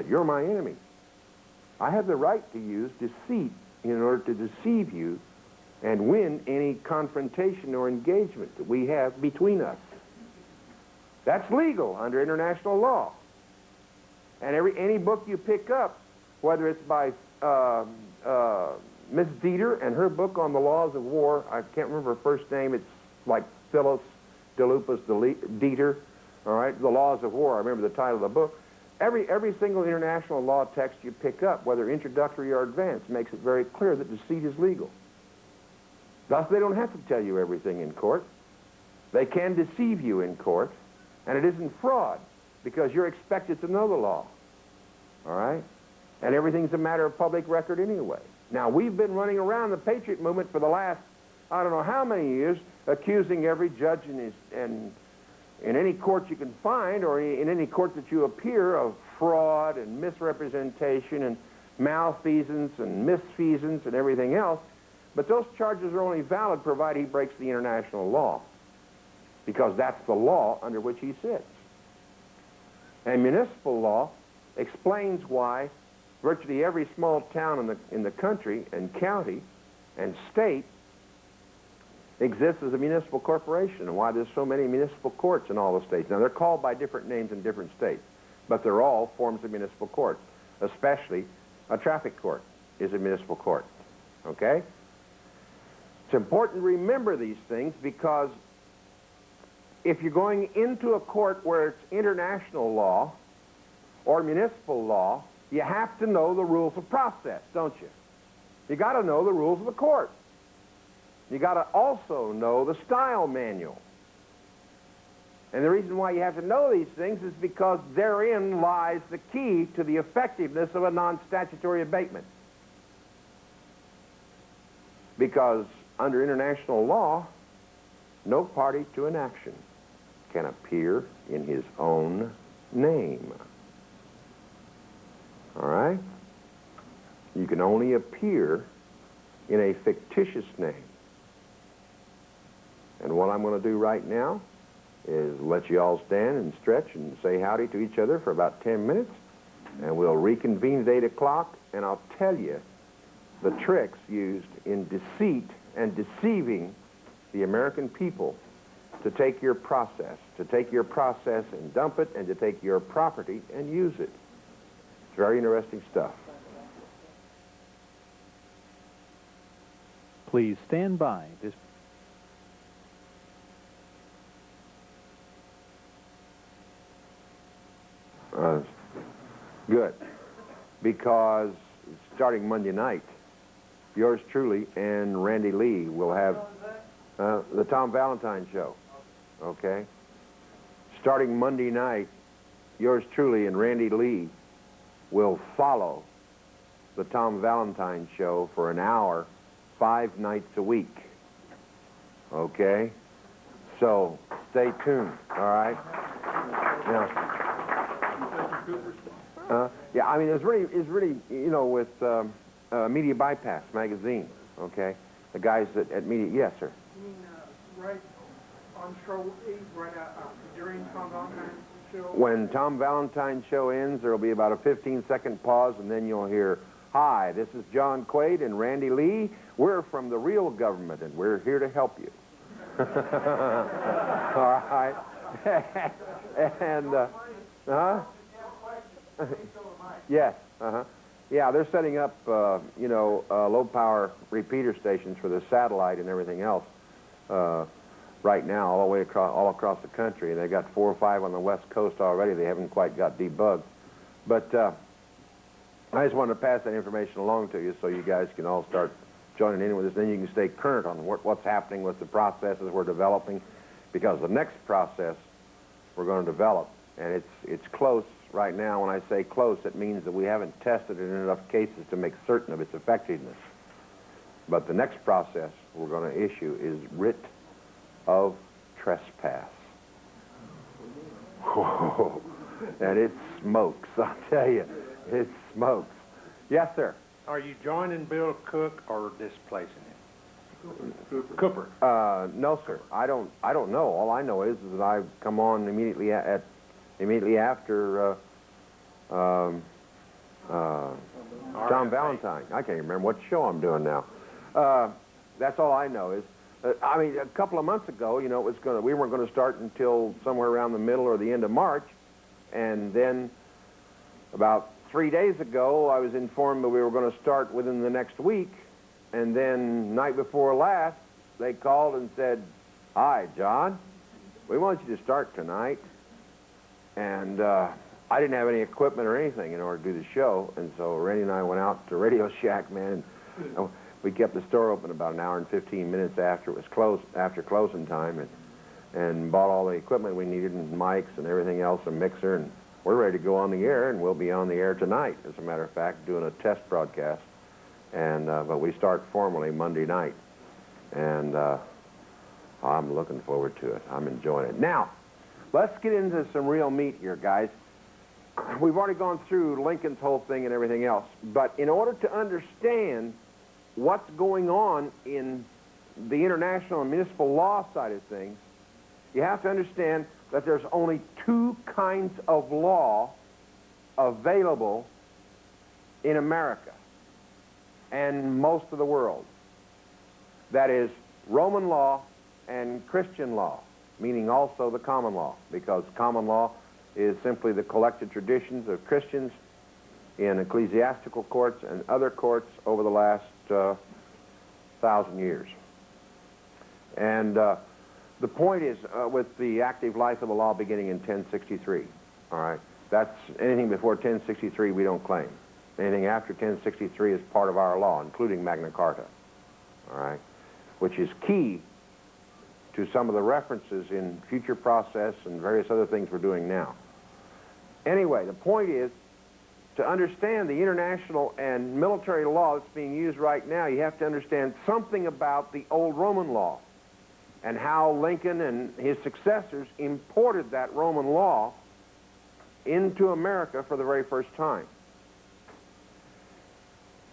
You're my enemy. I have the right to use deceit in order to deceive you and win any confrontation or engagement that we have between us. That's legal under international law. And any book you pick up, whether it's by Miss Dieter and her book on the laws of war, I can't remember her first name, it's like Phyllis DeLupas Dieter, all right, The Laws of War, I remember the title of the book. Every single international law text you pick up, whether introductory or advanced, makes it very clear that deceit is legal. Thus, they don't have to tell you everything in court. They can deceive you in court, and it isn't fraud, because you're expected to know the law, all right? And everything's a matter of public record anyway. Now, we've been running around the Patriot movement for the last, I don't know how many years, accusing every judge in any court you can find, or in any court that you appear, of fraud and misrepresentation and malfeasance and misfeasance and everything else. But those charges are only valid provided he breaks the international law, because that's the law under which he sits. And municipal law explains why virtually every small town in the country and county and state exists as a municipal corporation, and why there's so many municipal courts in all the states. Now, they're called by different names in different states, but they're all forms of municipal court. Especially a traffic court is a municipal court, okay? It's important to remember these things, because if you're going into a court where it's international law or municipal law, you have to know the rules of process, don't you? You got to know the rules of the court. You got to also know the style manual. And the reason why you have to know these things is because therein lies the key to the effectiveness of a non-statutory abatement. Because under international law, no party to an action can appear in his own name. All right? You can only appear in a fictitious name. And what I'm going to do right now is let you all stand and stretch and say howdy to each other for about 10 minutes, and we'll reconvene at 8 o'clock, and I'll tell you the tricks used in deceit and deceiving the American people to take your process and dump it, and to take your property and use it. It's very interesting stuff. Please stand by. This Good. Because starting Monday night, yours truly and Randy Lee will have the Tom Valentine Show. Okay? Starting Monday night, yours truly and Randy Lee will follow the Tom Valentine Show for an hour, 5 nights a week. Okay? So, stay tuned, all right? Now, yeah, I mean, it's really, you know, with Media Bypass magazine, okay? The guys at Media, yes, sir. You mean right on show 8, right during Tom Valentine's show? When Tom Valentine's show ends, there will be about a 15-second pause, and then you'll hear, "Hi, this is John Quade and Randy Lee. We're from the real government, and we're here to help you." All right? And, yes, yeah, they're setting up, you know, low-power repeater stations for the satellite and everything else right now, all across the country. They've got 4 or 5 on the West Coast already. They haven't quite got debugged. But I just wanted to pass that information along to you so you guys can all start joining in with us. Then you can stay current on what's happening with the processes we're developing, because the next process we're going to develop, and it's close. Right now, when I say close, it means that we haven't tested it in enough cases to make certain of its effectiveness. But the next process we're going to issue is writ of trespass. Whoa. And it smokes, I'll tell you. It smokes. Yes, sir. Are you joining Bill Cook or displacing him? Cooper. No, sir. I don't know. All I know is that I've come on immediately after Tom Valentine. I can't remember what show I'm doing now. That's all I know is, I mean, a couple of months ago, you know, we weren't going to start until somewhere around the middle or the end of March, and then about 3 days ago, I was informed that we were going to start within the next week, and then night before last, they called and said, "Hi, John, we want you to start tonight." And I didn't have any equipment or anything in order to do the show, and so Randy and I went out to Radio Shack, man, and we kept the store open about an hour and 15 minutes after it was closed, after closing time, and bought all the equipment we needed, and mics and everything else, a mixer, and we're ready to go on the air, and we'll be on the air tonight, as a matter of fact, doing a test broadcast. And but we start formally Monday night, and I'm looking forward to it. I'm enjoying it. Now, let's get into some real meat here, guys. We've already gone through Lincoln's whole thing and everything else, but in order to understand what's going on in the international and municipal law side of things, you have to understand that there's only two kinds of law available in America and most of the world. That is Roman law and Christian law, meaning also the common law, because common law is simply the collected traditions of Christians in ecclesiastical courts and other courts over the last 1,000 years. And the point is, with the active life of the law beginning in 1063, all right, that's anything before 1063 we don't claim. Anything after 1063 is part of our law, including Magna Carta, all right, which is key to some of the references in future process and various other things we're doing now. Anyway, the point is, to understand the international and military law that's being used right now, you have to understand something about the old Roman law and how Lincoln and his successors imported that Roman law into America for the very first time.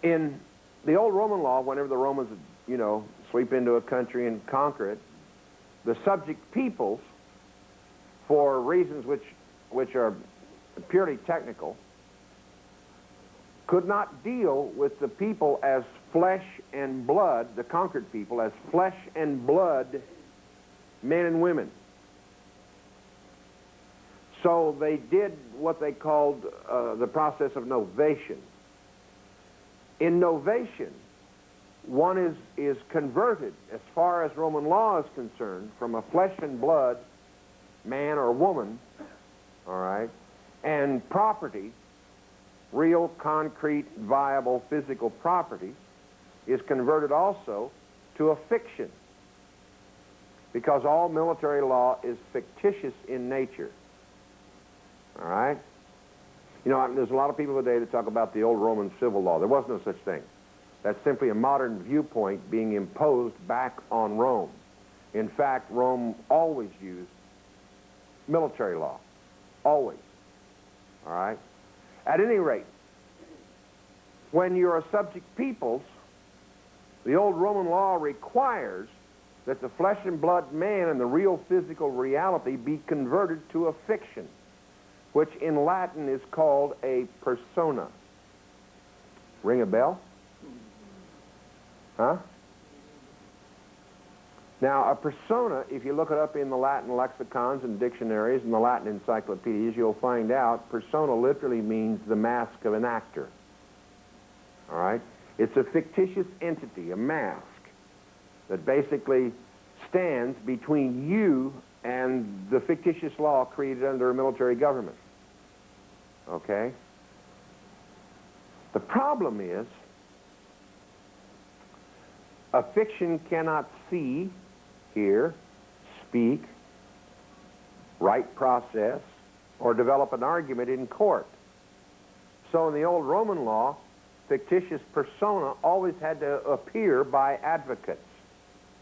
In the old Roman law, whenever the Romans would, you know, sweep into a country and conquer it, the subject peoples, for reasons which are purely technical, could not deal with the people as flesh and blood, the conquered people, as flesh and blood men and women. So they did what they called the process of novation. In novation, one is converted, as far as Roman law is concerned, from a flesh and blood man or woman, all right, and property, real, concrete, viable, physical property, is converted also to a fiction, because all military law is fictitious in nature, all right? You know, there's a lot of people today that talk about the old Roman civil law. There was no such thing. That's simply a modern viewpoint being imposed back on Rome. In fact, Rome always used military law, always, all right? At any rate, when you're a subject peoples, the old Roman law requires that the flesh and blood man and the real physical reality be converted to a fiction, which in Latin is called a persona. Ring a bell? Huh? Now, a persona, if you look it up in the Latin lexicons and dictionaries and the Latin encyclopedias, you'll find out persona literally means the mask of an actor. All right? It's a fictitious entity, a mask, that basically stands between you and the fictitious law created under a military government. Okay? The problem is, a fiction cannot see, hear, speak, write process, or develop an argument in court. So in the old Roman law, fictitious persona always had to appear by advocates,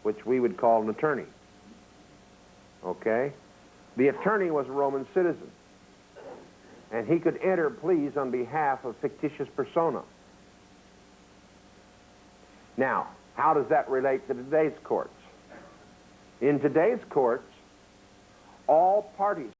which we would call an attorney. Okay? The attorney was a Roman citizen, and he could enter pleas on behalf of fictitious persona. Now, how does that relate to today's courts? In today's courts, all parties